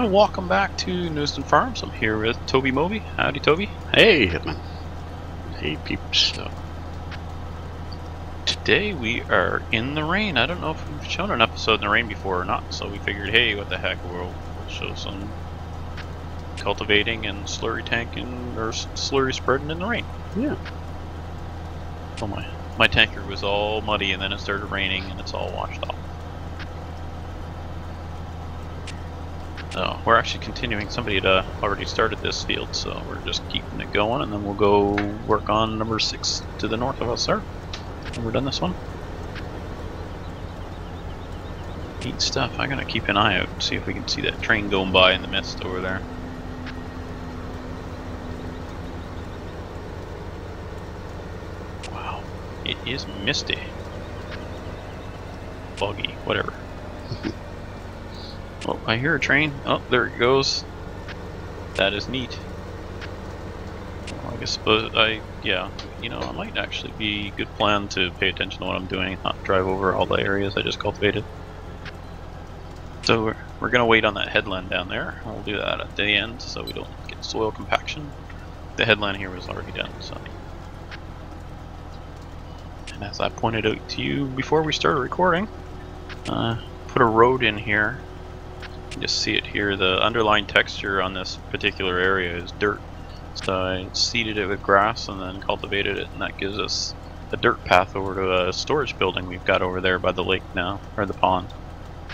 and welcome back to Newston Farms. I'm here with Toby Moby. Howdy, Toby. Hey, Hitman. Hey, peeps. So, today we are in the rain. I don't know if we've shown an episode in the rain before or not, so we figured, hey, what the heck, we'll show some cultivating and slurry tanking, or slurry spreading in the rain. Yeah. Oh my tanker was all muddy and then it started raining and it's all washed off. So we're actually continuing. Somebody had already started this field, so we're just keeping it going, and then we'll go work on number 6 to the north of us there. And we're done this one. Neat stuff. I'm gonna keep an eye out, see if we can see that train going by in the mist over there. Wow, it is misty. Foggy, whatever. Oh, I hear a train. Oh, there it goes. That is neat. Well, I suppose yeah, you know, it might actually be a good plan to pay attention to what I'm doing, not drive over all the areas I just cultivated. So we're gonna wait on that headland down there. We'll do that at the end so we don't get soil compaction. The headland here was already done, so. And as I pointed out to you before we started recording, put a road in here. You can just see it here. The underlying texture on this particular area is dirt. So I seeded it with grass and then cultivated it, and that gives us a dirt path over to a storage building we've got over there by the lake now, or the pond.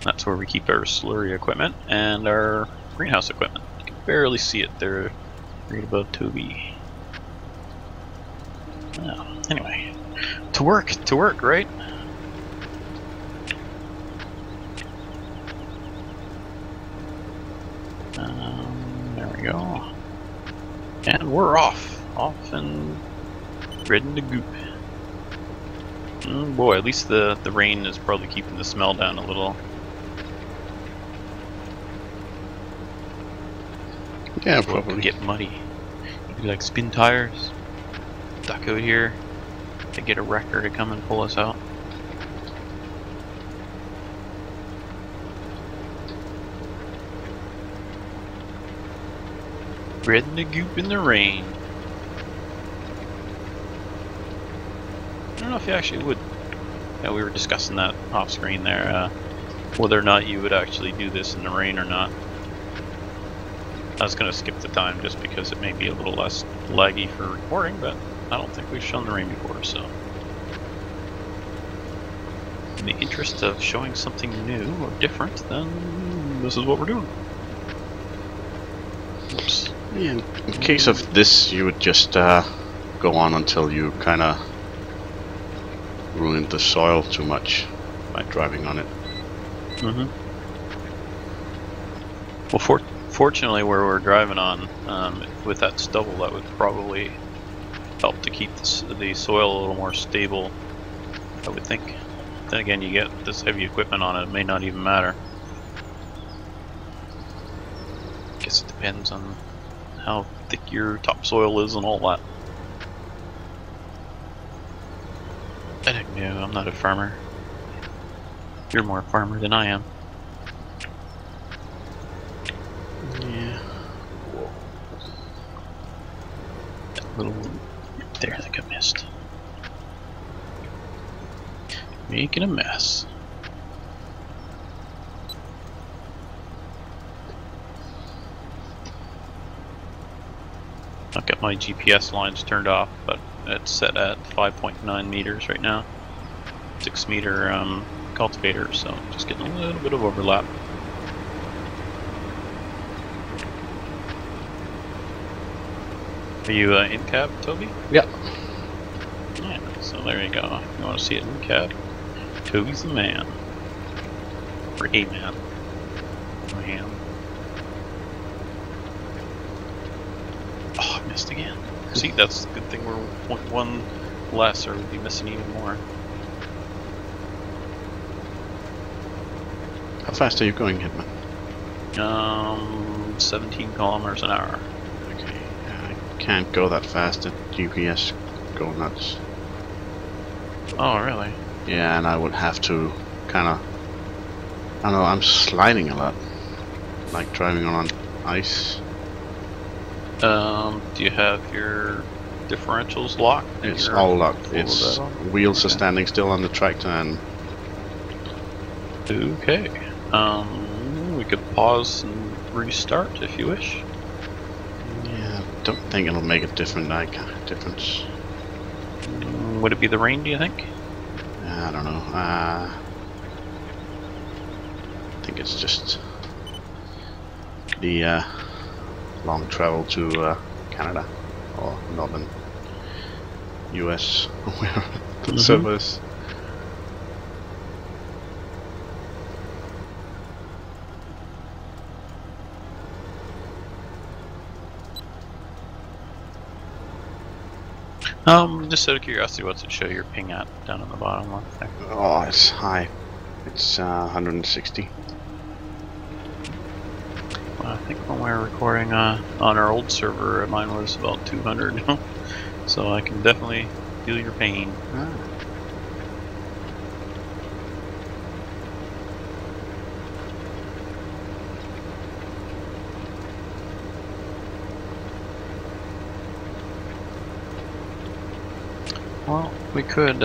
That's where we keep our slurry equipment and our greenhouse equipment. You can barely see it there right above Toby. Well, anyway, to work, right? There we go. And we're off and ready to goop. Boy, at least the rain is probably keeping the smell down a little. Yeah, Well, probably. get muddy. Maybe like spin tires. Duck out here to get a wrecker to come and pull us out. Spreading the goop in the rain. I don't know if you actually would. Yeah, we were discussing that off screen there, whether or not you would actually do this in the rain or not. I was going to skip the time just because it may be a little less laggy for recording, but I don't think we've shown the rain before, so. In the interest of showing something new or different, then this is what we're doing. Oops. Yeah, in case of this, you would just go on until you kind of ruined the soil too much by driving on it. Mm-hmm. Well, fortunately, where we're driving on, with that stubble, that would probably help to keep the soil a little more stable, I would think. Then again, you get this heavy equipment on it, it may not even matter. Guess it depends on how thick your topsoil is and all that. I don't know, I'm not a farmer. You're more a farmer than I am. Yeah. That little there that got missed. Making a mess. I've got my GPS lines turned off, but it's set at 5.9 meters right now. 6 meter cultivator, so just getting a little bit of overlap. Are you in cab, Toby? Yeah. Yeah, so there you go. You want to see it in cab? Toby's the man. Or a man. Man. Oh, I missed again. See, that's the good thing we're 0.1 less, or we'd be missing even more. How fast are you going, Hitman? 17 kilometers an hour. Okay. I can't go that fast. The GPS go nuts. Oh, really? Yeah, and I would have to kind of... I don't know, I'm sliding a lot. like driving on ice. Do you have your differentials locked? It's all locked. Full It's of that on? wheels are Okay. standing still on the tractor, and Okay. We could pause and restart if you wish. yeah, don't think it'll make a difference. Would it be the rain, do you think? I don't know. I think it's just the long travel to Canada or northern US where the server is. Just out of curiosity, what's it show your ping at down on the bottom left there? Oh, it's high. It's 160. Well, I think when we were recording on our old server, mine was about 200. So I can definitely feel your pain. Well, we could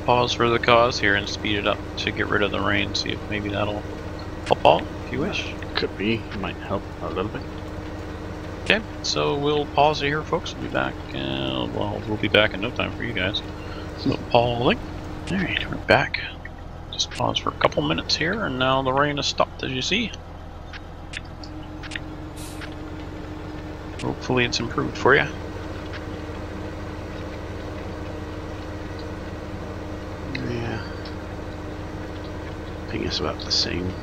pause for the cause here and speed it up to get rid of the rain, see if maybe that'll help out, if you wish. Could be. Might help a little bit. Okay, so we'll pause it here, folks. We'll be back, well, we'll be back in no time for you guys. So, pausing. Alright, we're back. Just pause for a couple minutes here, and now the rain has stopped, as you see. Hopefully it's improved for you. Yeah. I think it's about the same.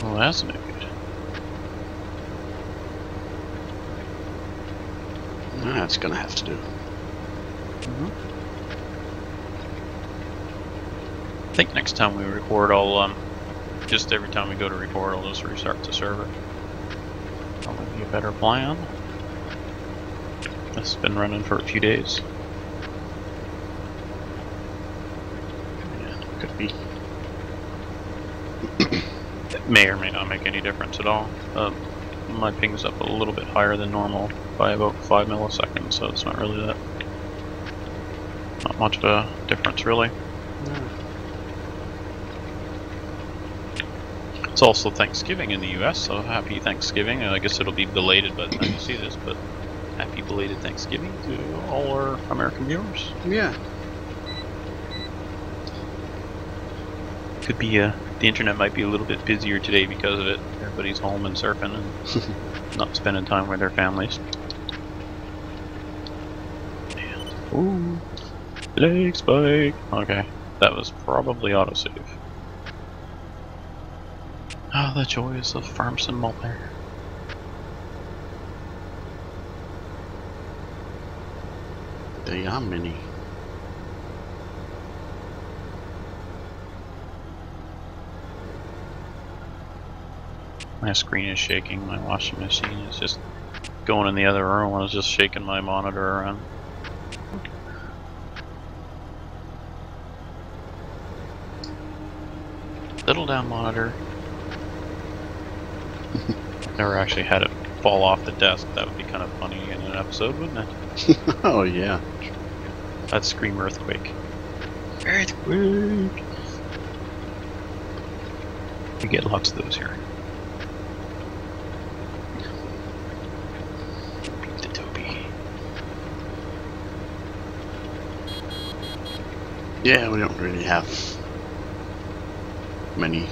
Well, that's no good. That's gonna have to do. I think next time we record, I'll just every time we go to record, I'll just restart the server. Probably be a better plan. This has been running for a few days. Yeah, could be. It may or may not make any difference at all. My ping's up a little bit higher than normal by about 5 milliseconds, so it's not really that. Not much of a difference, really. It's also Thanksgiving in the US, so happy Thanksgiving. I guess it'll be belated by the time you see this, but happy belated Thanksgiving to all our American viewers. Yeah. Could be the internet might be a little bit busier today because of it. Everybody's home and surfing and not spending time with their families. Ooh, leg spike. Okay, that was probably autosave. Ah, the joys of farm sim multiplayer. There are many. My screen is shaking. My washing machine is just going in the other room. I was just shaking my monitor around. Settle down, monitor. Never actually had it fall off the desk. That would be kind of funny in an episode, wouldn't it? Oh yeah. That'd scream earthquake. Earthquake! We get lots of those here. Beat the Toby. Yeah, we don't really have many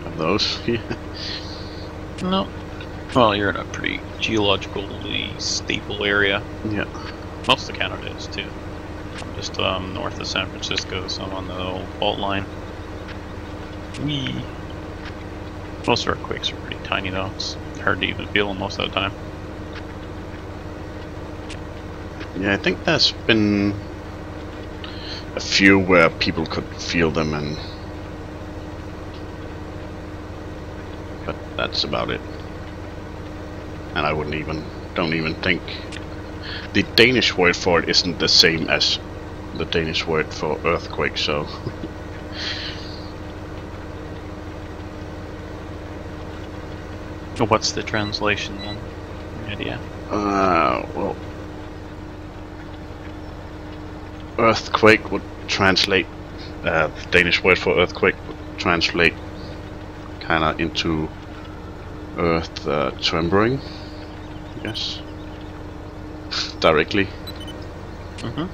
of those. No. Well, you're in a pretty geologically stable area. Yeah. Most of Canada is too. I'm just north of San Francisco, so I'm on the old fault line. Wee. Most earthquakes are pretty tiny though. It's hard to even feel them most of the time. Yeah, I think there's been a few where people could feel them, but that's about it. And I don't even think the Danish word for it isn't the same as the Danish word for earthquake, so What's the translation then? Any idea? well, earthquake would translate, the Danish word for earthquake would translate kind of into earth trembling, I guess. Directly.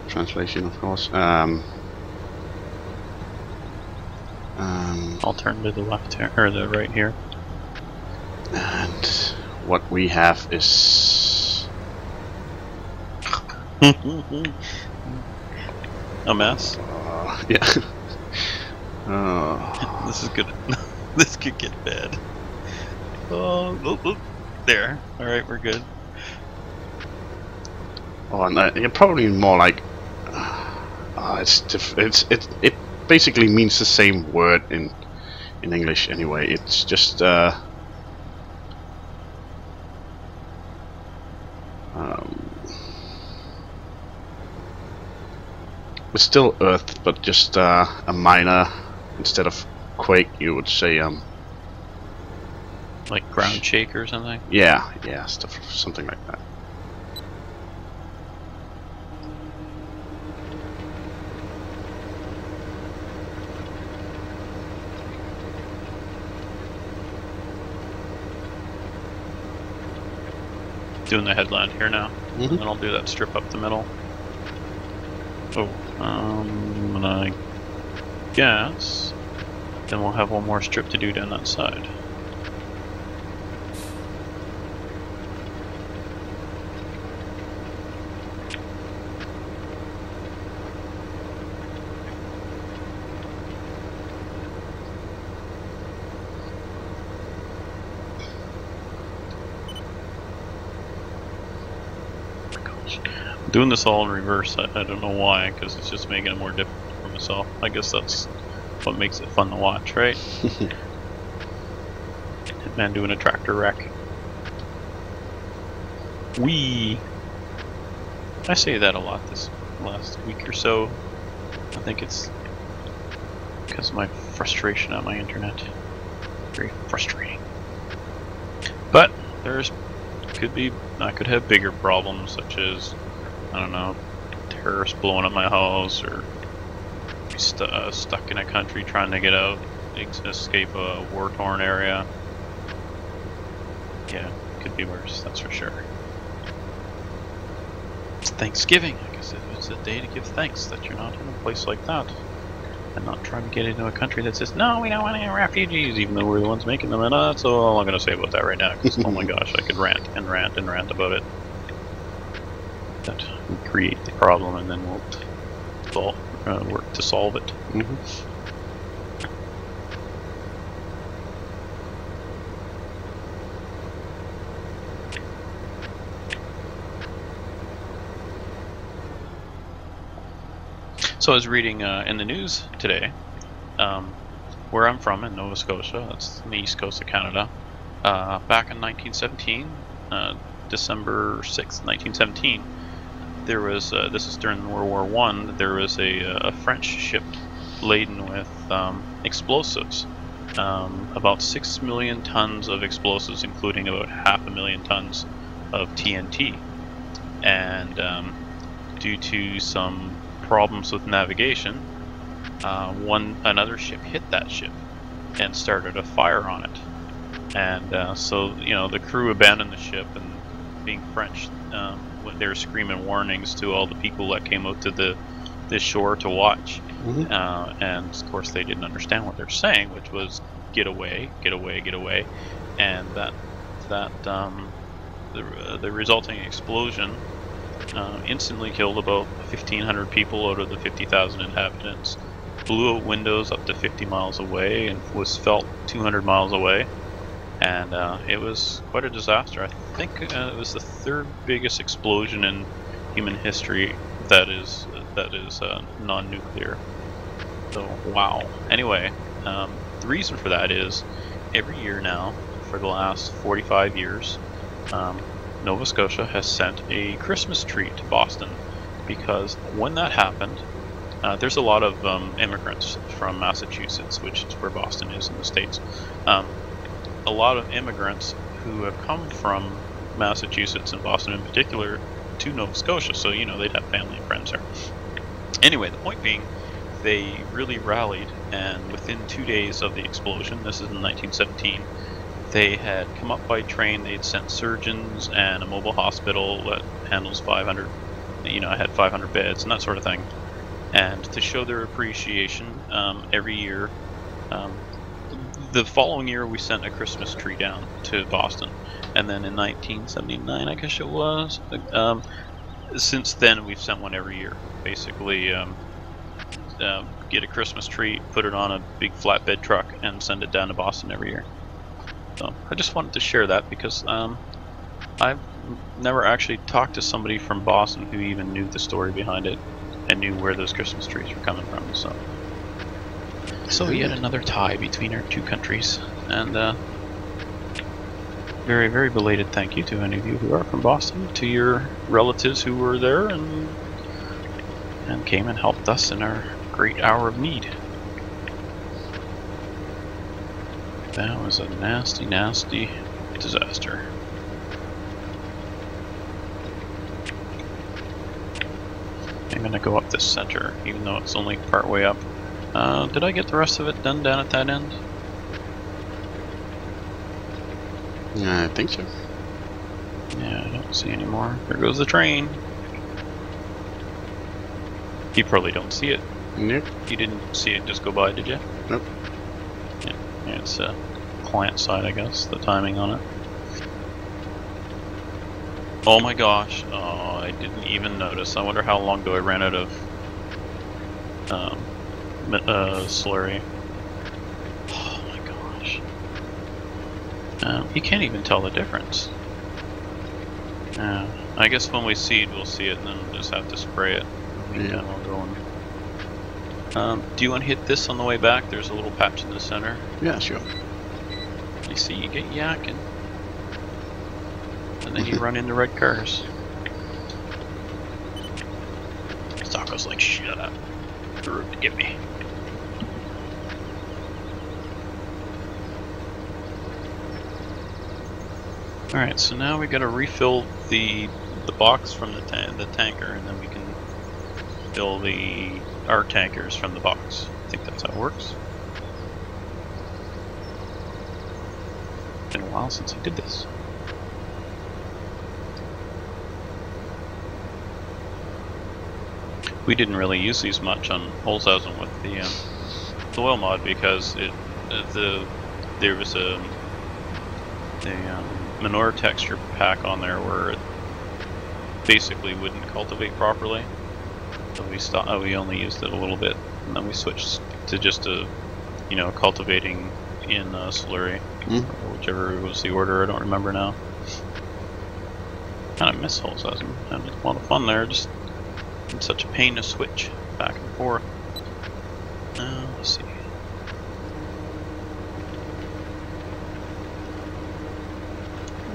Translation, of course. I'll turn to the left here, or the right here. And what we have is a mess. Yeah. This is good. This could get bad. Oh, there. All right, we're good. Oh, and you're probably more like it basically means the same word in English anyway. It's just it's still earth, but just a minor, instead of quake you would say like ground shake or something. yeah, stuff, something like that. Doing the headland here now, and then I'll do that strip up the middle. Oh, and I guess then we'll have one more strip to do down that side. Doing this all in reverse, I don't know why, because it's just making it more difficult for myself. I guess that's what makes it fun to watch, right? Man doing a tractor wreck. I say that a lot this last week or so. I think it's because of my frustration on my internet. Very frustrating. But I could have bigger problems, such as, I don't know, terrorists blowing up my house, or be stuck in a country trying to get out, escape a war-torn area. Yeah, could be worse, that's for sure. It's Thanksgiving. I guess it's a day to give thanks that you're not in a place like that, and not trying to get into a country that says, no, we don't want any refugees, even though we're the ones making them. And that's all I'm going to say about that right now, because oh my gosh, I could rant and rant and rant about it. That we create the problem and then we'll work to solve it. So I was reading in the news today, where I'm from in Nova Scotia, that's on the east coast of Canada, back in 1917, December 6th, 1917, there was, this is during World War I, there was a French ship laden with explosives, about 6 million tons of explosives, including about 500,000 tons of TNT. And due to some problems with navigation, another ship hit that ship and started a fire on it. And so, you know, the crew abandoned the ship, and being French, they were screaming warnings to all the people that came out to the shore to watch. And of course they didn't understand what they're saying, which was get away, get away, get away. And the resulting explosion instantly killed about 1,500 people out of the 50,000 inhabitants, blew out windows up to 50 miles away, and was felt 200 miles away. And it was quite a disaster. I think it was the third biggest explosion in human history that is non-nuclear. So wow. Anyway, the reason for that is every year now, for the last 45 years, Nova Scotia has sent a Christmas tree to Boston, because when that happened, there's a lot of immigrants from Massachusetts, which is where Boston is in the States. A lot of immigrants who have come from Massachusetts and Boston in particular to Nova Scotia, so they'd have family and friends there. Anyway, the point being, they really rallied, and within 2 days of the explosion, this is in 1917, they had come up by train. They'd sent surgeons and a mobile hospital that handles 500, had 500 beds and that sort of thing. And to show their appreciation, every year, the following year we sent a Christmas tree down to Boston, and then in 1979, I guess it was. Since then, we've sent one every year. Basically, get a Christmas tree, put it on a big flatbed truck, and send it down to Boston every year. So I just wanted to share that because I've never actually talked to somebody from Boston who even knew the story behind it and knew where those Christmas trees were coming from. So yet another tie between our two countries, and very, very belated thank you to any of you who are from Boston, to your relatives who were there and came and helped us in our great hour of need. That was a nasty, nasty disaster. I'm gonna go up this center, even though it's only part way up. Did I get the rest of it done down at that end? I think so. Yeah, I don't see any more. There goes the train. You probably don't see it. Nope. You didn't see it just go by, did you? Nope. Yeah, it's plant side, I guess, the timing on it. Oh my gosh, oh, I didn't even notice. I wonder how long ago I ran out of slurry. Oh my gosh. You can't even tell the difference. I guess when we seed, we'll see it, and then we'll just have to spray it. Yeah. We'll go do you want to hit this on the way back? There's a little patch in the center. Yeah, sure. You see, you get yakking. And then you run into red cars. Taco's like, shut up. You're rude to get me. Alright, so now we gotta refill the box from the tanker, and then we can fill our tankers from the box. I think that's how it works. Been a while since I did this. We didn't really use these much on Holzhausen with the oil mod because there was a manure texture pack on there where it basically wouldn't cultivate properly. So we only used it a little bit, and then we switched to just cultivating in slurry, or whichever was the order. I don't remember now. Kind of miss Holzhausen. Had a lot of fun there. Just it's such a pain to switch back and forth. Let's see.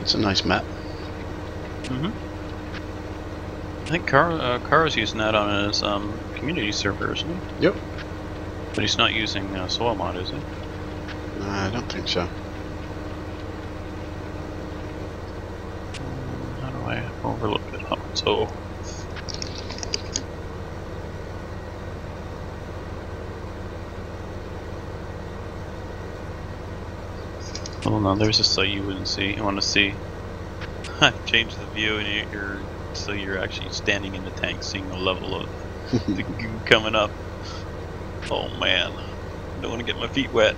It's a nice map. I think Caro's using that on his community server, isn't he? Yep. But he's not using soil mod, is he? I don't think so. How do I overlook it? Oh, so. Oh no, there's a site you wouldn't see. You want to see? I've changed the view, and so you're actually standing in the tank, seeing the level of the goo coming up. Oh man, I don't want to get my feet wet.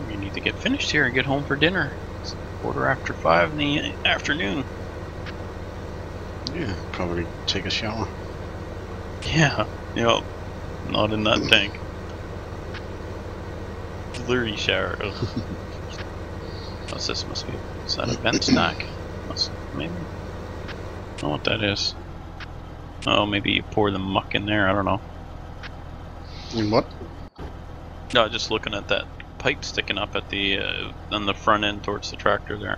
We need to get finished here and get home for dinner. It's 5:15 in the afternoon. Yeah, probably take a shower. Yeah, not in that tank. Slurry shower. What's this? Must be. Is that a vent stack? Maybe. I don't know what that is. Oh, maybe you pour the muck in there. I don't know. In what? No, just looking at that pipe sticking up at the on the front end towards the tractor there.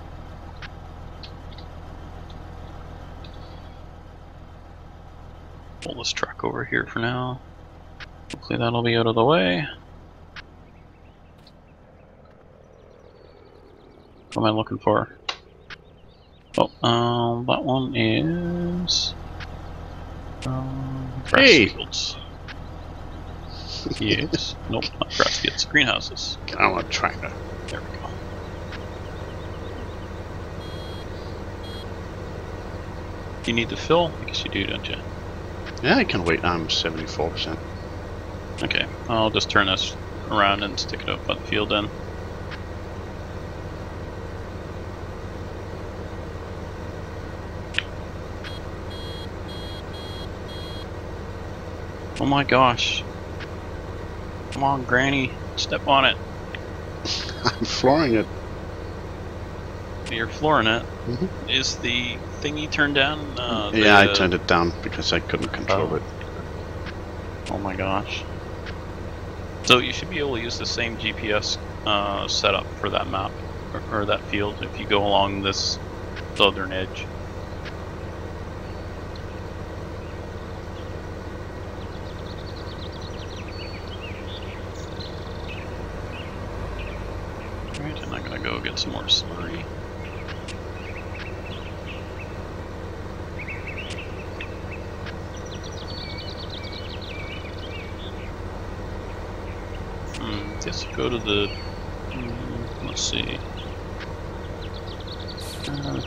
Pull this truck over here for now. Hopefully that'll be out of the way. What am I looking for? Oh, that one is grass Hey! fields. Yes. Nope, not grass fields. Greenhouses. Get on a tractor. There we go. Do you need to fill? I guess you do, don't you? Yeah, I can wait. I'm 74%. Okay, I'll just turn this around and stick it up on the field then. Oh my gosh. Come on, Granny. Step on it. I'm flooring it. You're flooring it. Mm-hmm. Is the thingy turned down? Yeah, I turned it down because I couldn't control it. Oh my gosh. So you should be able to use the same GPS setup for that map, or that field, if you go along this southern edge. Alright, and I'm gonna go get some more slurry. Guess go to the, let's see,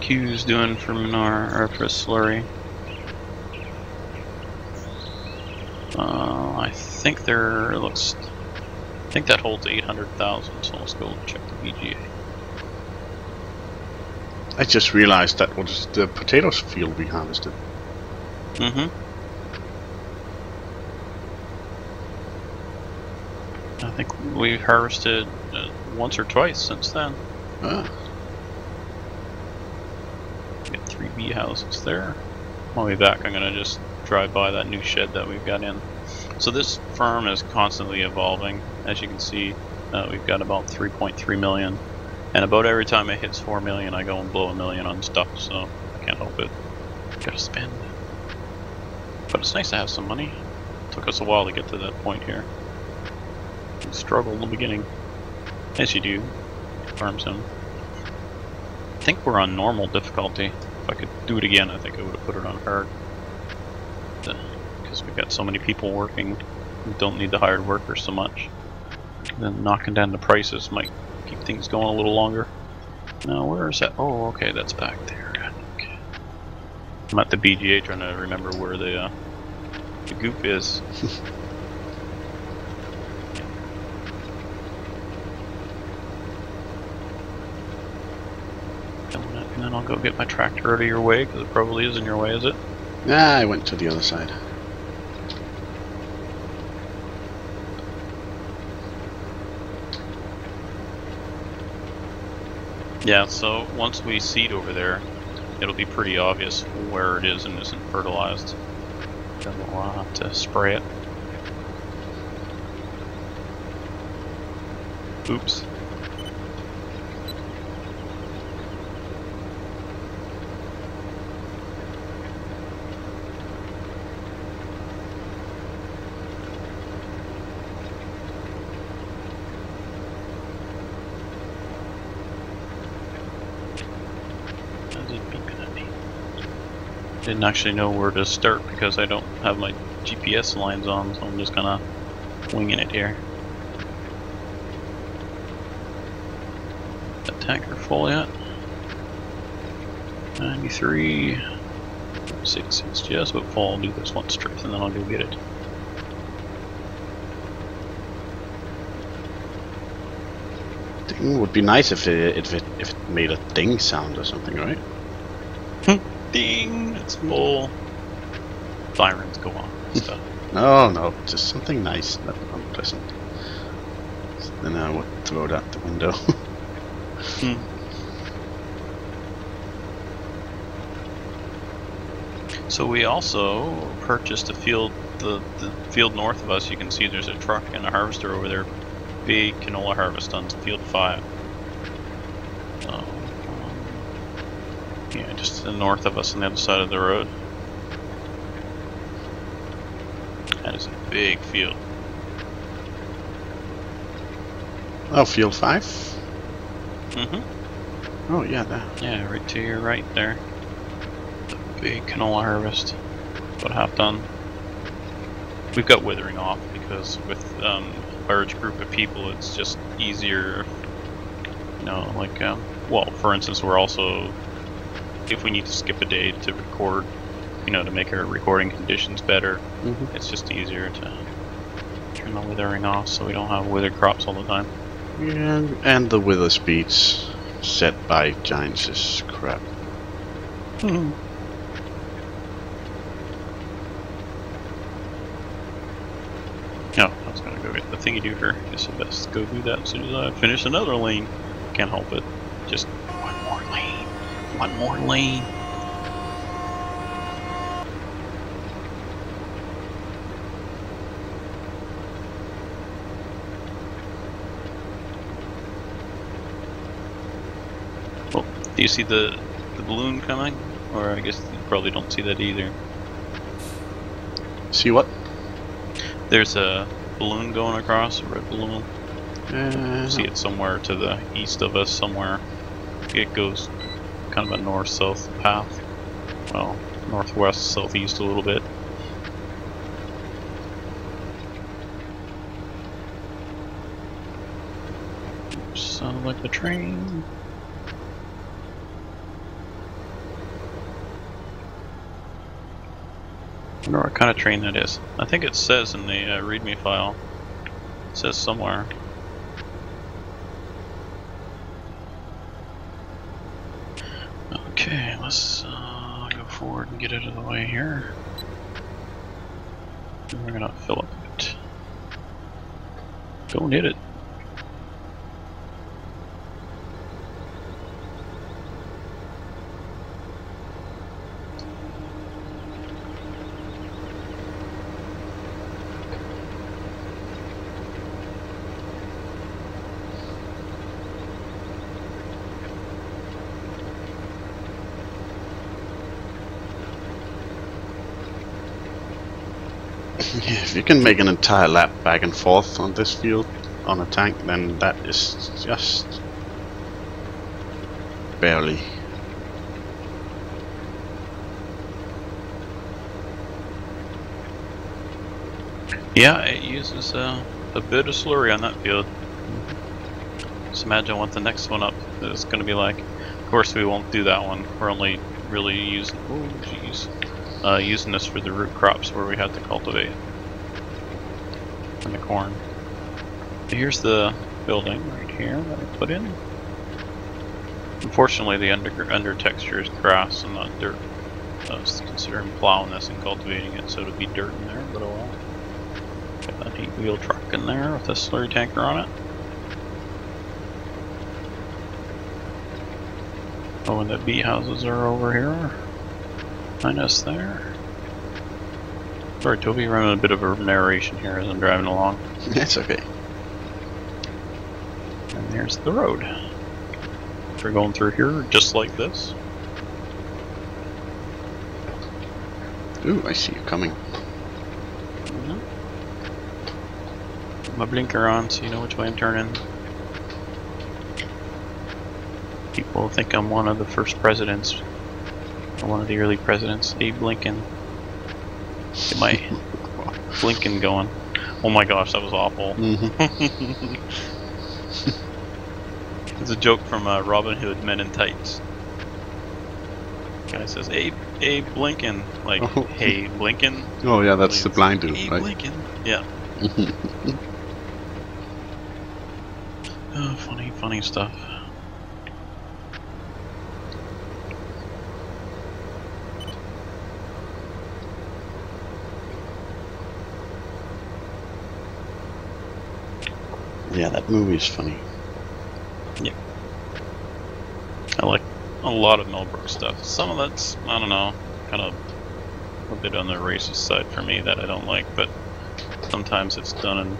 Q's doing for manure, or for slurry. I think I think that holds 800,000, so let's go check the VGA. I just realized that was the potatoes field we harvested. Mm-hmm. I think we harvested once or twice since then. Ah. Got 3 bee houses there. On the way back, I'm gonna just drive by that new shed that we've got in. So this farm is constantly evolving. As you can see, we've got about 3.3 million, and about every time it hits 4 million, I go and blow 1 million on stuff. So I can't help it. Gotta spend. But it's nice to have some money. Took us a while to get to that point here. We struggled in the beginning, as you do. Farm sim. I think we're on normal difficulty. If I could do it again, I think I would have put it on hard. Because we've got so many people working, we don't need the hired workers so much. Then knocking down the prices might keep things going a little longer. Now, where is that? Oh, okay, that's back there. Okay. I'm at the BGA trying to remember where the goop is. And then I'll go get my tractor out of your way, because it probably is in your way, is it? Nah, I went to the other side. Yeah, so once we seed over there, it'll be pretty obvious where it is and isn't fertilized. Then we'll have to spray it. Oops. Didn't actually know where to start because I don't have my GPS lines on, so I'm just kinda winging it here. That tanker full yet? 93. 6, it's just about full. I'll do this one straight and then I'll go get it. It would be nice if it made a ding sound or something, right? Ding! It's full. Sirens go on and stuff. No, just something nice, not unpleasant. Then I would throw it out the window. So we also purchased a field, the field north of us. You can see there's a truck and a harvester over there big canola harvest on field 5. So, yeah, just to the north of us on the other side of the road. That is a big field. Oh, field 5? Mm-hmm. Oh, yeah, there. Yeah, right to your right there. The big canola harvest. About half done. We've got withering off because with a large group of people, it's just easier. You know, like, well, for instance, we're also, if we need to skip a day to record, you know, to make our recording conditions better, it's just easier to turn the withering off so we don't have withered crops all the time. Yeah, and the wither speeds set by giants is crap. Oh, I was gonna go get the thingy dooter. Guess I best go do that as soon as I finish another lane. Can't help it. Just one more lane. One more lane. Well, do you see the balloon coming? Or I guess you probably don't see that either. See what? There's a balloon going across, a red balloon. See it somewhere to the east of us, somewhere. It goes kind of a north-south path. Well, northwest, southeast a little bit. Sounds like the train. I wonder what kind of train that is. I think it says in the README file. It says somewhere. Okay, let's go forward and get out of the way here. And we're gonna fill up it. Don't hit it. Yeah, if you can make an entire lap back and forth on this field on a tank, then that is just barely. Yeah, it uses a bit of slurry on that field. Just imagine what the next one up is going to be like. Of course, we won't do that one. We're only really using, using this for the root crops where we have to cultivate. And the corn. Here's the building right here that I put in. Unfortunately, the under texture is grass and not dirt. I was considering plowing this and cultivating it so it would be dirt in there, but oh well. Got that 8-wheel truck in there with a slurry tanker on it. Oh, and the bee houses are over here. Behind us there. Sorry, Toby, running a bit of a narration here as I'm driving along. It's okay. And there's the road. We're going through here just like this. Ooh, I see you coming. My blinker on so you know which way I'm turning. People think I'm one of the first presidents. Or one of the early presidents. Abe Lincoln. Get my blinking going. Oh my gosh, that was awful. It's a joke from Robin Hood Men in Tights. Guy says, Abe Lincoln. Like, hey, Blinken. Oh yeah, that's the blind dude, Abe right? Lincoln. Yeah. Oh, funny stuff. Yeah, that movie is funny. Yeah. I like a lot of Mel Brooks stuff. Some of that's, I don't know, kind of a bit on the racist side for me that I don't like, but sometimes it's done in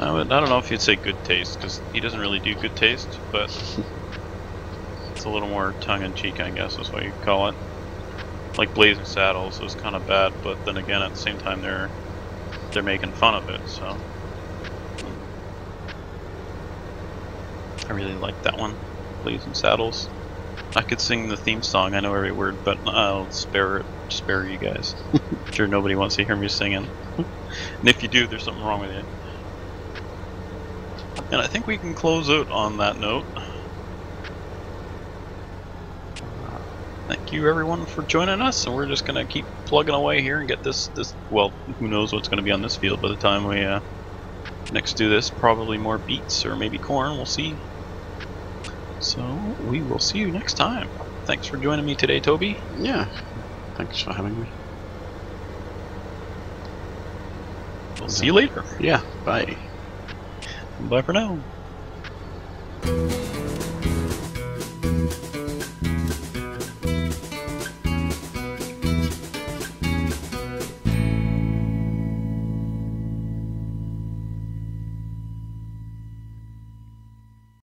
I don't know if you'd say good taste, because he doesn't really do good taste, but it's a little more tongue-in-cheek, I guess is what you call it. Like Blazing Saddles was kind of bad, but then again, at the same time, they're making fun of it, so I really like that one, Blazing Saddles. I could sing the theme song, I know every word, but I'll spare you guys. I'm sure nobody wants to hear me singing. And if you do, there's something wrong with you. And I think we can close out on that note. Thank you everyone for joining us, and we're just gonna keep plugging away here and get this well, who knows what's gonna be on this field by the time we next do this. Probably more beets or maybe corn, we'll see. So we will see you next time. Thanks for joining me today, Toby. Yeah, thanks for having me. We'll see you later. Yeah, bye. Bye for now.